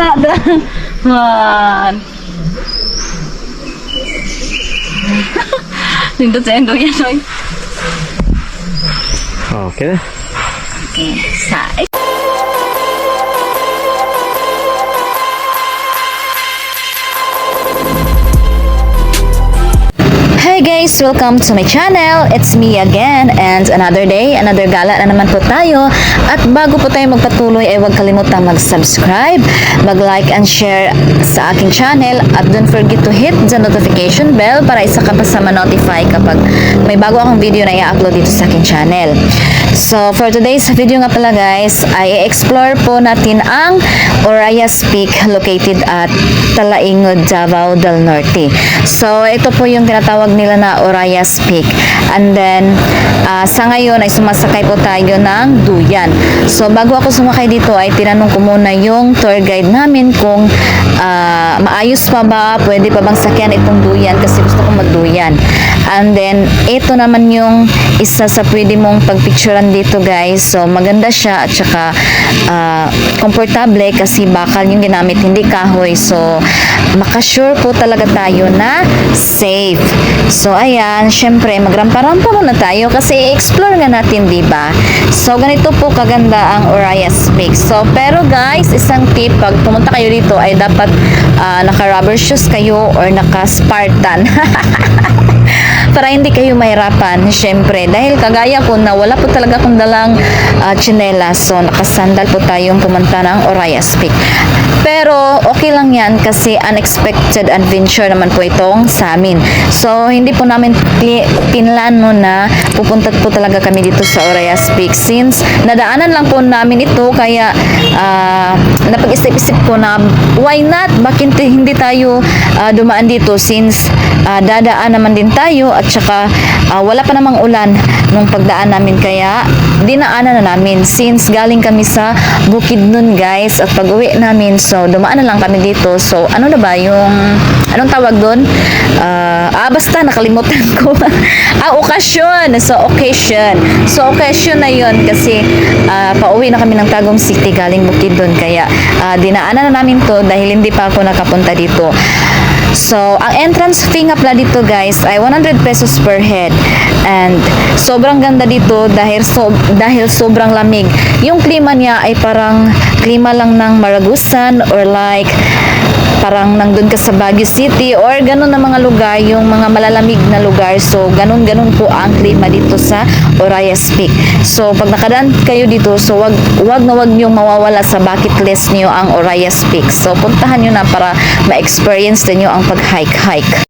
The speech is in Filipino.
na da. Man. Nindot sa endong yan, oy. Okay. Okay, sa... Hey guys! Welcome to my channel. It's me again and another day, another gala na naman po tayo. At bago po tayo magpatuloy ay huwag kalimutang mag-subscribe, mag-like and share sa aking channel at don't forget to hit the notification bell para isa ka pa sa ma-notify kapag may bago akong video na i-upload dito sa aking channel. So for today's video nga pala guys, ay explore po natin ang Orayas Peak located at Talaingod, Davao del Norte. So ito po yung tinatawag nila na Orayas Peak. And then, sa ngayon ay sumasakay po tayo ng duyan. So, bago ako sumakay dito ay tinanong ko muna yung tour guide namin kung maayos pa ba, pwede pa bang sakyan itong duyan kasi gusto ko magduyan. And then, ito naman yung isa sa pwede mong pagpicturean dito guys. So, maganda siya at saka komportable kasi bakal yung ginamit, hindi kahoy. So, makasure po talaga tayo na safe. So, ayan, syempre, magrampa-rampa muna tayo kasi i-explore nga natin, diba? So, ganito po kaganda ang Orayas Peak. So, pero guys, isang tip, pag pumunta kayo dito ay dapat naka-rubber shoes kayo or naka-Spartan. Para hindi kayo mahirapan, syempre. Dahil kagaya ko na wala po talaga akong dalang tsinelas. So, nakasandal po tayong pumunta ng Orayas Peak. Pero, okay lang yan kasi unexpected adventure naman po itong sa amin. So, hindi po namin pinlano na pupunta po talaga kami dito sa Orayas Peak. Since nadaanan lang po namin ito, kaya napag-isip-isip ko na why not? Bakit hindi tayo dumaan dito since dadaan naman din tayo at saka wala pa namang ulan nung pagdaan namin kaya dinaanan na namin since galing kami sa Bukidnon guys at pag-uwi namin so dumaan na lang kami dito. So ano na ba yung anong tawag doon? Basta nakalimutan ko. Okasyon. So occasion na yun kasi pauwi na kami ng Tagum City galing Bukidnon kaya dinaanan na namin to dahil hindi pa ako nakapunta dito. So, ang entrance fee nga pala dito guys ay 100 pesos per head. And sobrang ganda dito dahil sobrang lamig. Yung klima niya ay parang klima lang ng Maragusan or like parang nandun ka sa Baguio City or ganun na mga lugar, yung mga malalamig na lugar. So, ganun po ang klima dito sa Orayas Peak. So, pag nakadaan kayo dito, so wag niyong mawawala sa bucket list niyo ang Orayas Peak. So, puntahan niyo na para ma-experience din niyo ang pag-hike.